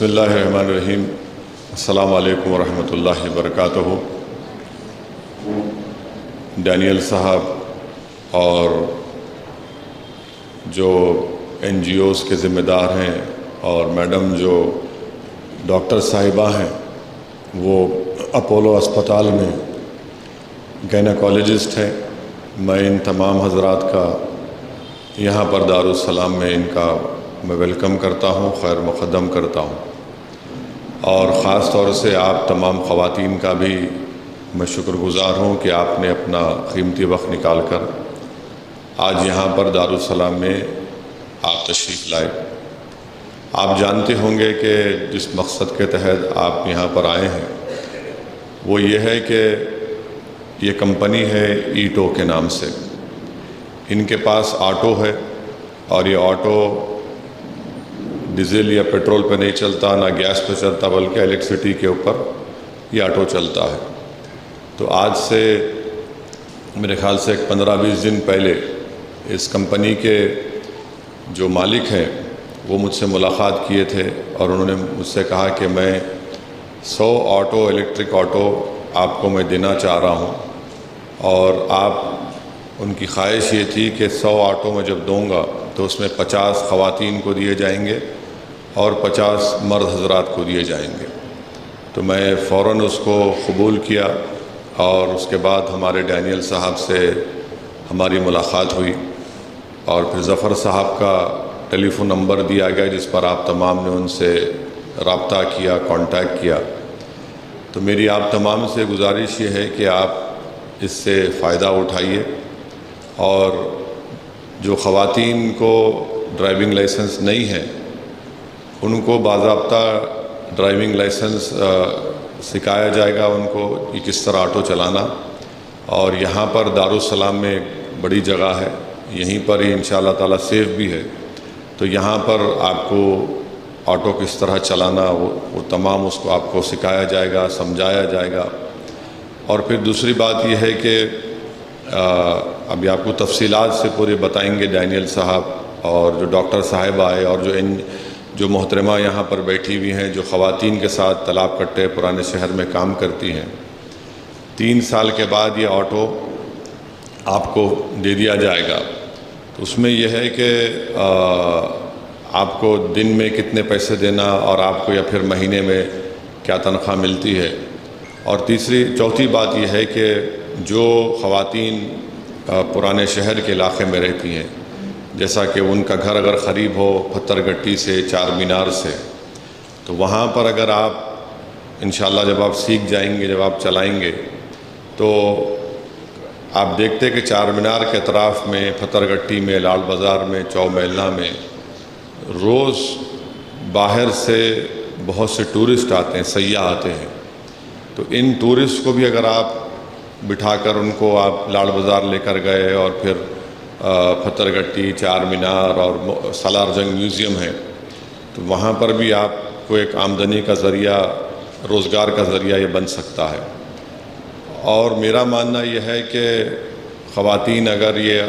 بسم اللہ الرحمن الرحیم۔ السلام علیکم ورحمۃ اللہ وبرکاتہ۔ ڈینیل صاحب اور جو این جی اوز کے ذمہ دار ہیں اور میڈم جو ڈاکٹر صاحبہ ہیں وہ اپولو اسپتال میں گینیکالوجسٹ ہیں، میں ان تمام حضرات کا یہاں پر دارالسلام میں ان کا میں ویلکم کرتا ہوں، خیر مقدم کرتا ہوں، اور خاص طور سے آپ تمام خواتین کا بھی میں شکر گزار ہوں کہ آپ نے اپنا قیمتی وقت نکال کر آج یہاں پر دارالسلام میں آپ تشریف لائے۔ آپ جانتے ہوں گے کہ جس مقصد کے تحت آپ یہاں پر آئے ہیں وہ یہ ہے کہ یہ کمپنی ہے ایٹو کے نام سے، ان کے پاس آٹو ہے اور یہ آٹو ڈیزل یا پیٹرول پہ نہیں چلتا، نہ گیس پہ چلتا، بلکہ الیکٹریسٹی کے اوپر یہ آٹو چلتا ہے۔ تو آج سے میرے خیال سے 15-20 دن پہلے اس کمپنی کے جو مالک ہیں وہ مجھ سے ملاقات کیے تھے اور انہوں نے مجھ سے کہا کہ میں 100 آٹو الیکٹرک آٹو آپ کو میں دینا چاہ رہا ہوں، اور ان کی خواہش یہ تھی کہ 100 آٹو میں جب دوں گا تو اس میں 50 خواتین کو دیے جائیں گے اور 50 مرد حضرات کو دیے جائیں گے۔ تو میں فوراً اس کو قبول کیا اور اس کے بعد ہمارے ڈینیل صاحب سے ہماری ملاقات ہوئی، اور پھر ظفر صاحب کا ٹیلی فون نمبر دیا گیا جس پر آپ تمام نے ان سے رابطہ کیا، کانٹیکٹ کیا۔ تو میری آپ تمام سے گزارش یہ ہے کہ آپ اس سے فائدہ اٹھائیے، اور جو خواتین کو ڈرائیونگ لائسنس نہیں ہے ان کو باضابطہ ڈرائیونگ لائسنس سکھایا جائے گا ان کو کہ کس طرح آٹو چلانا، اور یہاں پر دارالسلام میں بڑی جگہ ہے، یہیں پر ہی انشاءاللہ تعالیٰ سیف بھی ہے، تو یہاں پر آپ کو آٹو کس طرح چلانا وہ تمام اس کو آپ کو سکھایا جائے گا، سمجھایا جائے گا۔ اور پھر دوسری بات یہ ہے کہ ابھی آپ کو تفصیلات سے پورے بتائیں گے ڈینیل صاحب اور جو ڈاکٹر صاحب آئے اور جو محترمہ یہاں پر بیٹھی ہوئی ہیں جو خواتین کے ساتھ تالاب کٹے پرانے شہر میں کام کرتی ہیں۔ 3 سال کے بعد یہ آٹو آپ کو دے دیا جائے گا، تو اس میں یہ ہے کہ آپ کو دن میں کتنے پیسے دینا اور آپ کو یا پھر مہینے میں کیا تنخواہ ملتی ہے۔ اور چوتھی بات یہ ہے کہ جو خواتین پرانے شہر کے علاقے میں رہتی ہیں، جیسا کہ ان کا گھر اگر قریب ہو پتھر گٹی سے، چار مینار سے، تو وہاں پر اگر آپ انشاءاللہ جب آپ سیکھ جائیں گے، جب آپ چلائیں گے، تو آپ دیکھتے کہ چار مینار کے اطراف میں، پتھر گٹی میں، لال بازار میں، چو محلہ میں روز باہر سے بہت سے ٹورسٹ آتے ہیں، سیاح آتے ہیں، تو ان ٹورسٹ کو بھی اگر آپ بٹھا کر ان کو آپ لال بازار لے کر گئے اور پھر پتھر گٹی، چار مینار اور سالار جنگ میوزیم ہے، تو وہاں پر بھی آپ کو ایک آمدنی کا ذریعہ، روزگار کا ذریعہ یہ بن سکتا ہے۔ اور میرا ماننا یہ ہے کہ خواتین اگر یہ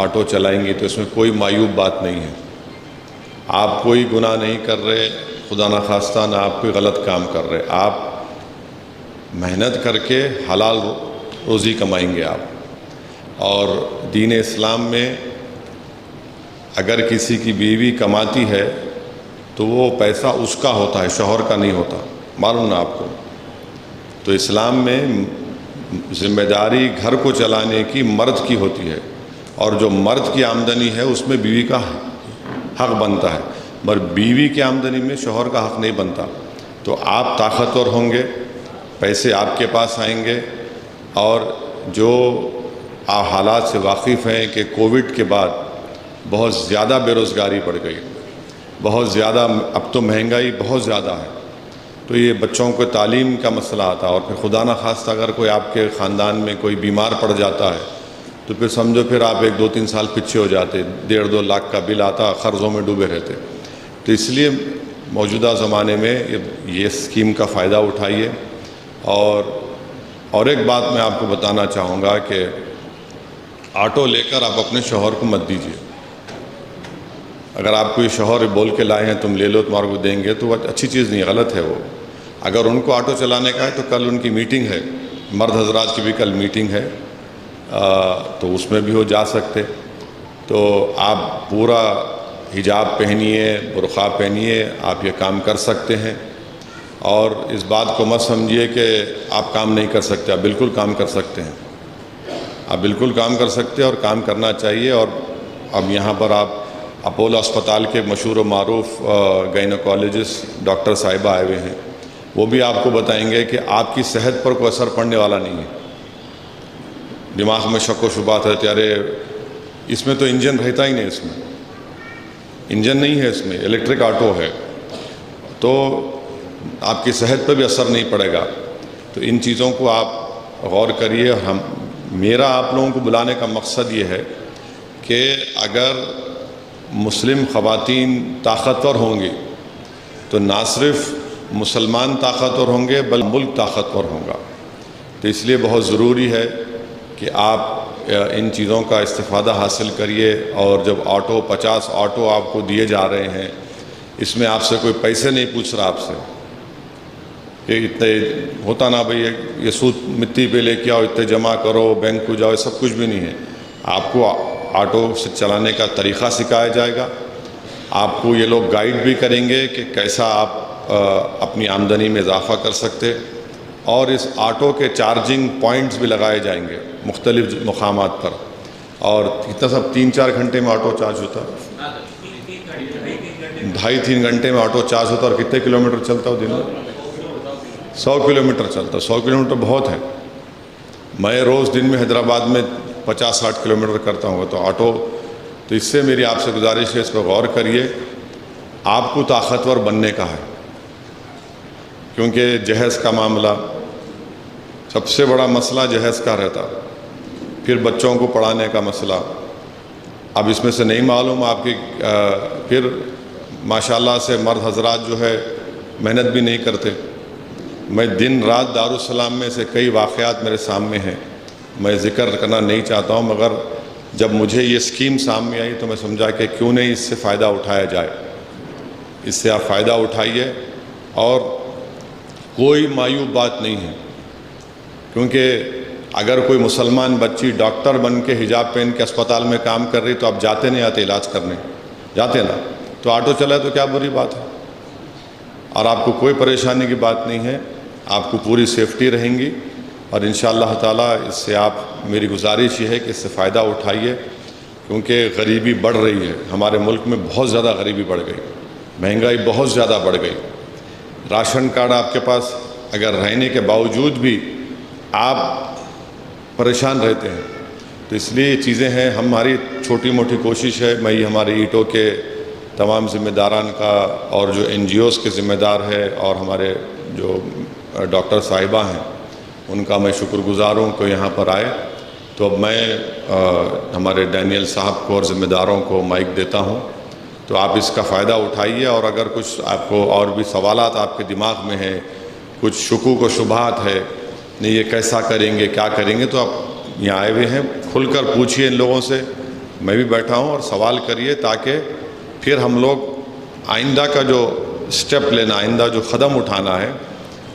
آٹو چلائیں گی تو اس میں کوئی معیوب بات نہیں ہے، آپ کوئی گناہ نہیں کر رہے، خدا نخواستہ نہ آپ کوئی غلط کام کر رہے، آپ محنت کر کے حلال روزی کمائیں گے آپ۔ اور دین اسلام میں اگر کسی کی بیوی کماتی ہے تو وہ پیسہ اس کا ہوتا ہے، شوہر کا نہیں ہوتا، معلوم نا آپ کو۔ تو اسلام میں ذمہ داری گھر کو چلانے کی مرد کی ہوتی ہے، اور جو مرد کی آمدنی ہے اس میں بیوی کا حق بنتا ہے، مگر بیوی کی آمدنی میں شوہر کا حق نہیں بنتا۔ تو آپ طاقتور ہوں گے، پیسے آپ کے پاس آئیں گے، اور جو آپ حالات سے واقف ہیں کہ کووڈ کے بعد بہت زیادہ بے روزگاری بڑھ گئی، بہت زیادہ، اب تو مہنگائی بہت زیادہ ہے، تو یہ بچوں کو تعلیم کا مسئلہ آتا ہے، اور پھر خدا نخواستہ اگر کوئی آپ کے خاندان میں کوئی بیمار پڑ جاتا ہے تو پھر سمجھو پھر آپ 1-2-3 سال پیچھے ہو جاتے، 1.5-2 لاکھ کا بل آتا، قرضوں میں ڈوبے رہتے۔ تو اس لیے موجودہ زمانے میں یہ اسکیم کا فائدہ اٹھائیے۔ اور ایک بات میں آپ کو بتانا چاہوں گا کہ آٹو لے کر آپ اپنے شوہر کو مت دیجیے، اگر آپ کو یہ شوہر بول کے لائے ہیں تم لے لو تمہارے کو دیں گے، تو وہ اچھی چیز نہیں، غلط ہے وہ۔ اگر ان کو آٹو چلانے کا ہے تو کل ان کی میٹنگ ہے، مرد حضرات کی بھی کل میٹنگ ہے، تو اس میں بھی وہ جا سکتے۔ تو آپ پورا حجاب پہنیے، برقع پہنیے، آپ یہ کام کر سکتے ہیں۔ اور اس بات کو مت سمجھیے کہ آپ کام نہیں کر سکتے، آپ بالکل کام کر سکتے ہیں، آپ بالکل کام کر سکتے ہیں اور کام کرنا چاہیے۔ اور اب یہاں پر آپ اپولو اسپتال کے مشہور و معروف گائنوکالوجسٹ ڈاکٹر صاحبہ آئے ہوئے ہیں، وہ بھی آپ کو بتائیں گے کہ آپ کی صحت پر کوئی اثر پڑنے والا نہیں ہے۔ دماغ میں شک و شبہات رہتے، ارے اس میں تو انجن رہتا ہی نہیں، اس میں انجن نہیں ہے، اس میں الیکٹرک آٹو ہے، تو آپ کی صحت پہ بھی اثر نہیں پڑے گا۔ تو ان چیزوں کو آپ غور کریے۔ میرا آپ لوگوں کو بلانے کا مقصد یہ ہے کہ اگر مسلم خواتین طاقتور ہوں گی تو نہ صرف مسلمان طاقتور ہوں گے بلکہ ملک طاقتور ہوگا۔ تو اس لیے بہت ضروری ہے کہ آپ ان چیزوں کا استفادہ حاصل کریے۔ اور جب 50 آٹو آپ کو دیے جا رہے ہیں، اس میں آپ سے کوئی پیسے نہیں پوچھ رہا آپ سے کہ اتنے ہوتا نا بھئی یہ سود مٹی پہ لے کے آؤ، اتنے جمع کرو، بینک کو جاؤ، سب کچھ بھی نہیں ہے۔ آپ کو آٹو سے چلانے کا طریقہ سکھایا جائے گا، آپ کو یہ لوگ گائیڈ بھی کریں گے کہ کیسا آپ اپنی آمدنی میں اضافہ کر سکتے۔ اور اس آٹو کے چارجنگ پوائنٹس بھی لگائے جائیں گے مختلف مقامات پر۔ اور کتنا سب 3-4 گھنٹے میں آٹو چارج ہوتا ہے؟ 2.5-3 گھنٹے میں آٹو چارج ہوتا ہے۔ اور کتنے کلومیٹر چلتا ہو دن میں؟ 100 کلومیٹر چلتا ہے۔ 100 کلومیٹر بہت ہے۔ میں روز دن میں حیدرآباد میں 50-60 کلومیٹر کرتا ہوں، تو آٹو، تو اس سے میری آپ سے گزارش ہے اس پر غور کریے۔ آپ کو طاقتور بننے کا ہے، کیونکہ جہیز کا معاملہ سب سے بڑا مسئلہ جہیز کا رہتا، پھر بچوں کو پڑھانے کا مسئلہ۔ اب اس میں سے نہیں معلوم آپ کی پھر ماشاءاللہ سے مرد حضرات جو ہے محنت بھی نہیں کرتے۔ میں دن رات دارالسلام میں سے کئی واقعات میرے سامنے ہیں، میں ذکر کرنا نہیں چاہتا ہوں، مگر جب مجھے یہ اسکیم سامنے آئی تو میں سمجھا کہ کیوں نہیں اس سے فائدہ اٹھایا جائے۔ اس سے آپ فائدہ اٹھائیے، اور کوئی معیوب بات نہیں ہے، کیونکہ اگر کوئی مسلمان بچی ڈاکٹر بن کے حجاب پہن کے اسپتال میں کام کر رہی تو آپ جاتے نہیں آتے علاج کرنے، جاتے نا، تو آٹو چلائے تو کیا بری بات ہے۔ اور آپ کو کوئی پریشانی کی بات نہیں ہے، آپ کو پوری سیفٹی رہیں گی۔ اور انشاءاللہ تعالیٰ اس سے آپ، میری گزارش یہ ہے کہ اس سے فائدہ اٹھائیے، کیونکہ غریبی بڑھ رہی ہے ہمارے ملک میں، بہت زیادہ غریبی بڑھ گئی، مہنگائی بہت زیادہ بڑھ گئی۔ راشن کارڈ آپ کے پاس اگر رہنے کے باوجود بھی آپ پریشان رہتے ہیں، تو اس لیے یہ چیزیں ہیں۔ ہماری چھوٹی موٹی کوشش ہے، میں ہمارے ایٹو کے تمام ذمہ داران کا، اور جو NGOs کے ذمہ دار ہے، اور ہمارے جو ڈاکٹر صاحبہ ہیں ان کا میں شکر گزار ہوں کہ یہاں پر آئے۔ تو اب میں ہمارے ڈینیل صاحب کو اور ذمہ داروں کو مائک دیتا ہوں، تو آپ اس کا فائدہ اٹھائیے۔ اور اگر کچھ آپ کو اور بھی سوالات آپ کے دماغ میں ہیں، کچھ شکوک و شبہات ہے، نہیں یہ کیسا کریں گے، کیا کریں گے، تو آپ یہاں آئے ہوئے ہیں، کھل کر پوچھیے ان لوگوں سے، میں بھی بیٹھا ہوں، اور سوال کریے، تاکہ پھر ہم لوگ آئندہ کا جو سٹیپ لینا، آئندہ جو قدم اٹھانا ہے،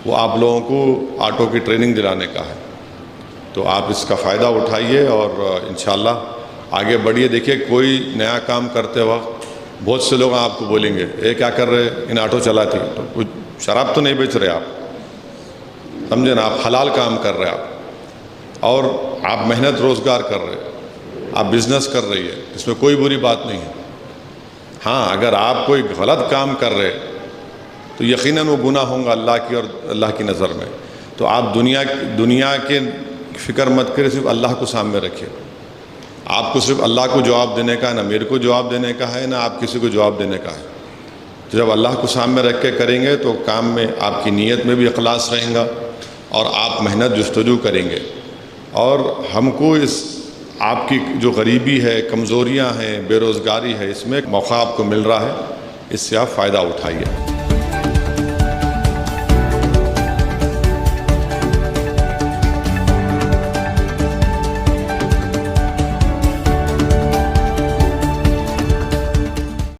وہ آپ لوگوں کو آٹو کی ٹریننگ دلانے کا ہے۔ تو آپ اس کا فائدہ اٹھائیے اور انشاءاللہ آگے بڑھیے۔ دیکھیے کوئی نیا کام کرتے وقت بہت سے لوگ آپ کو بولیں گے اے کیا کر رہے، ان آٹو چلاتی، تو کچھ شراب تو نہیں بیچ رہے آپ، سمجھے نا، آپ حلال کام کر رہے آپ، اور آپ محنت روزگار کر رہے، آپ بزنس کر رہی ہے، اس میں کوئی بری بات نہیں ہے۔ ہاں اگر آپ کوئی غلط کام کر رہے تو یقیناً وہ گناہ ہوں گا اللہ کی اور اللہ کی نظر میں۔ تو آپ دنیا کے فکر مت کریں، صرف اللہ کو سامنے رکھیں۔ آپ کو صرف اللہ کو جواب دینے کا ہے، نہ میرے کو جواب دینے کا ہے، نہ آپ کسی کو جواب دینے کا ہے۔ تو جب اللہ کو سامنے رکھ کے کریں گے تو کام میں آپ کی نیت میں بھی اخلاص رہیں گا، اور آپ محنت جستجو کریں گے۔ اور ہم کو اس آپ کی جو غریبی ہے، کمزوریاں ہیں، بے روزگاری ہے، اس میں ایک موقع آپ کو مل رہا ہے، اس سے آپ فائدہ اٹھائیے۔